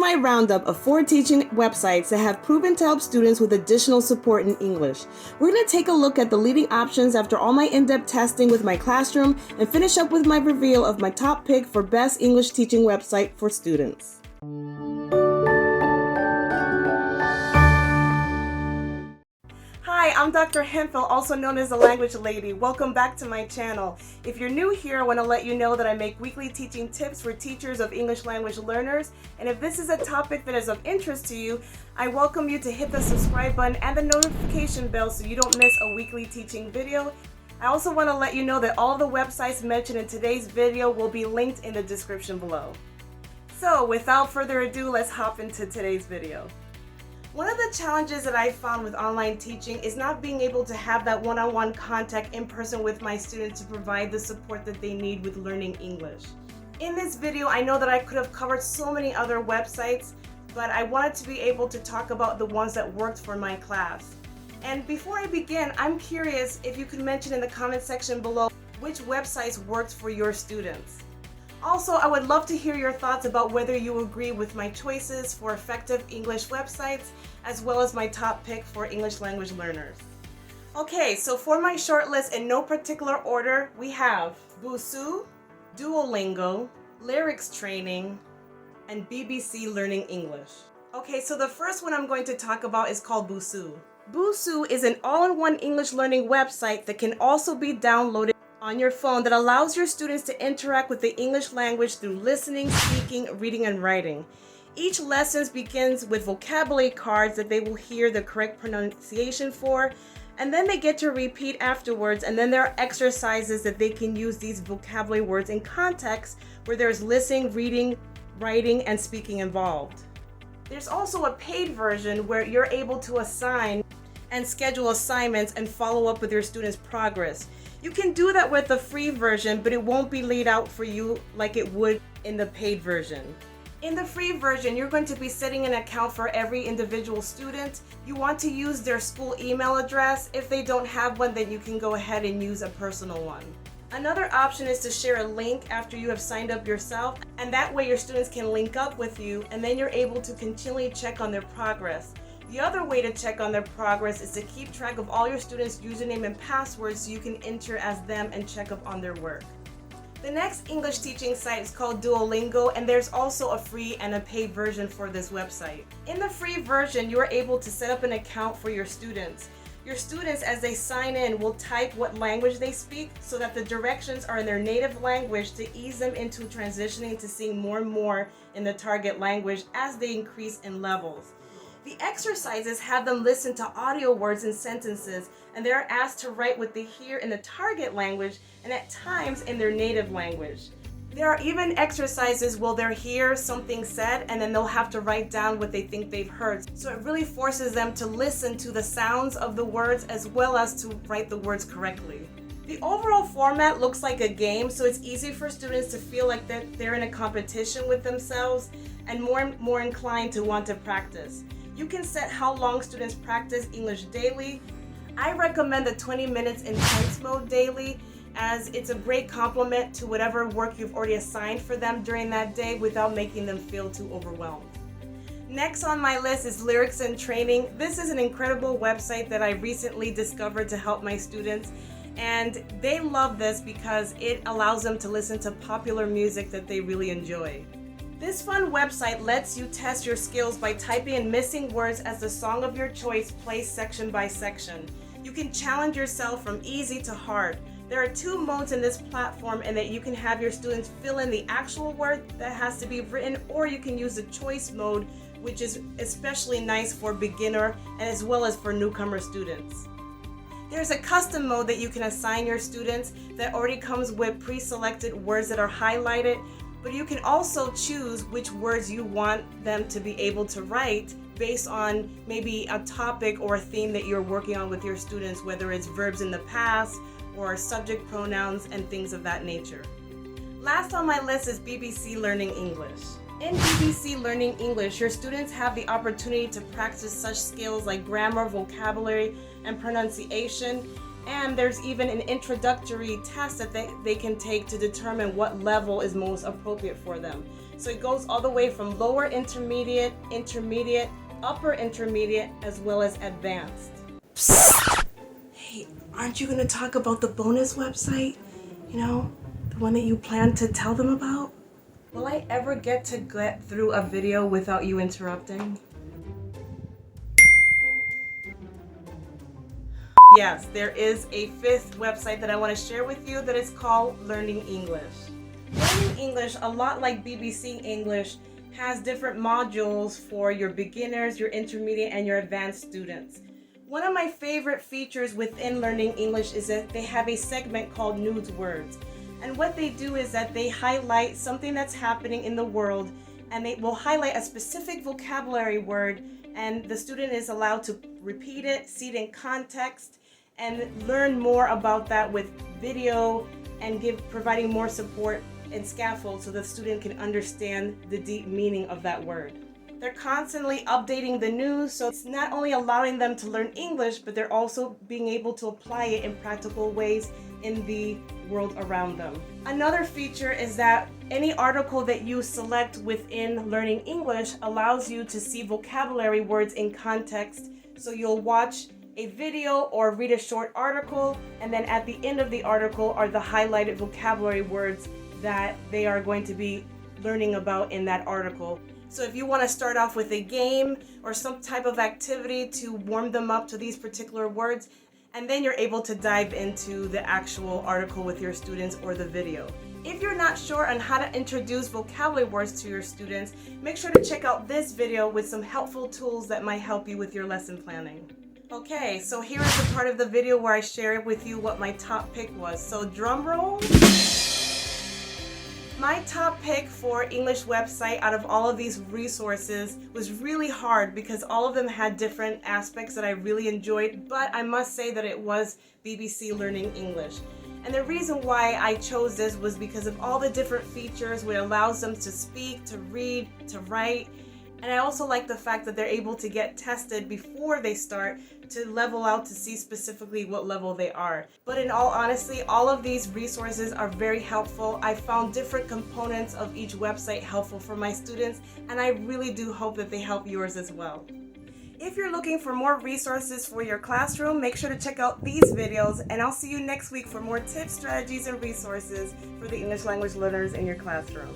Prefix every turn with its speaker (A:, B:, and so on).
A: my roundup of 4 teaching websites that have proven to help students with additional support in English. We're going to take a look at the leading options after all my in-depth testing with my classroom and finish up with my reveal of my top pick for best English teaching website for students. Hi, I'm Dr. Hemphill, also known as the Language Lady. Welcome back to my channel. If you're new here, I want to let you know that I make weekly teaching tips for teachers of English language learners. And if this is a topic that is of interest to you, I welcome you to hit the subscribe button and the notification bell so you don't miss a weekly teaching video. I also want to let you know that all the websites mentioned in today's video will be linked in the description below. So without further ado, let's hop into today's video. One of the challenges that I found with online teaching is not being able to have that one-on-one contact in person with my students to provide the support that they need with learning English. In this video, I know that I could have covered so many other websites, but I wanted to be able to talk about the ones that worked for my class. And before I begin, I'm curious if you could mention in the comment section below which websites worked for your students. Also, I would love to hear your thoughts about whether you agree with my choices for effective English websites, as well as my top pick for English language learners. Okay, so for my shortlist in no particular order, we have Busuu, Duolingo, Lyrics Training, and BBC Learning English. Okay, so the first one I'm going to talk about is called Busuu. Busuu is an all-in-one English learning website that can also be downloaded on your phone that allows your students to interact with the English language through listening, speaking, reading, and writing. Each lesson begins with vocabulary cards that they will hear the correct pronunciation for, and then they get to repeat afterwards, and then there are exercises that they can use these vocabulary words in context where there's listening, reading, writing, and speaking involved. There's also a paid version where you're able to assign and schedule assignments and follow up with your students' progress. You can do that with the free version, but it won't be laid out for you like it would in the paid version. In the free version, you're going to be setting an account for every individual student. You want to use their school email address. If they don't have one, then you can go ahead and use a personal one. Another option is to share a link after you have signed up yourself, and that way your students can link up with you, and then you're able to continually check on their progress. The other way to check on their progress is to keep track of all your students' username and passwords so you can enter as them and check up on their work. The next English teaching site is called Duolingo, and there's also a free and a paid version for this website. In the free version, you are able to set up an account for your students. Your students, as they sign in, will type what language they speak so that the directions are in their native language to ease them into transitioning to seeing more and more in the target language as they increase in levels. The exercises have them listen to audio words and sentences, and they're asked to write what they hear in the target language and at times in their native language. There are even exercises where they'll hear something said and then they'll have to write down what they think they've heard. So it really forces them to listen to the sounds of the words as well as to write the words correctly. The overall format looks like a game, so it's easy for students to feel like they're in a competition with themselves and more inclined to want to practice. You can set how long students practice English daily. I recommend the 20 minutes intense mode daily, as it's a great complement to whatever work you've already assigned for them during that day without making them feel too overwhelmed. Next on my list is Lyrics and Training. This is an incredible website that I recently discovered to help my students, and they love this because it allows them to listen to popular music that they really enjoy. This fun website lets you test your skills by typing in missing words as the song of your choice plays section by section. You can challenge yourself from easy to hard. There are 2 modes in this platform, and that you can have your students fill in the actual word that has to be written, or you can use the choice mode, which is especially nice for beginner and as well as for newcomer students. There's a custom mode that you can assign your students that already comes with pre-selected words that are highlighted, but you can also choose which words you want them to be able to write based on maybe a topic or a theme that you're working on with your students, whether it's verbs in the past or subject pronouns and things of that nature. Last on my list is BBC Learning English. In BBC Learning English, your students have the opportunity to practice such skills like grammar, vocabulary, and pronunciation, and there's even an introductory test that they can take to determine what level is most appropriate for them. So it goes all the way from lower intermediate, intermediate, upper intermediate, as well as advanced. Psst. Hey, aren't you going to talk about the bonus website? You know, the one that you plan to tell them about? Will I ever get to get through a video without you interrupting? Yes, there is a fifth website that I want to share with you that is called Learning English. Learning English, a lot like BBC English, has different modules for your beginners, your intermediate, and your advanced students. One of my favorite features within Learning English is that they have a segment called News Words. And what they do is that they highlight something that's happening in the world, and they will highlight a specific vocabulary word, and the student is allowed to repeat it, see it in context, and learn more about that with video and providing more support and scaffold so the student can understand the deep meaning of that word. They're constantly updating the news, so it's not only allowing them to learn English, but they're also being able to apply it in practical ways in the world around them. Another feature is that any article that you select within Learning English allows you to see vocabulary words in context. So you'll watch a video or read a short article, and then at the end of the article are the highlighted vocabulary words that they are going to be learning about in that article. So if you want to start off with a game or some type of activity to warm them up to these particular words, and then you're able to dive into the actual article with your students or the video. If you're not sure on how to introduce vocabulary words to your students, make sure to check out this video with some helpful tools that might help you with your lesson planning. Okay, so here is the part of the video where I share with you what my top pick was. So drum roll. My top pick for English website out of all of these resources was really hard because all of them had different aspects that I really enjoyed, but I must say that it was BBC Learning English. And the reason why I chose this was because of all the different features which allows them to speak, to read, to write. And I also like the fact that they're able to get tested before they start to level out to see specifically what level they are. But in all honesty, all of these resources are very helpful. I found different components of each website helpful for my students, and I really do hope that they help yours as well. If you're looking for more resources for your classroom, make sure to check out these videos, and I'll see you next week for more tips, strategies, and resources for the English language learners in your classroom.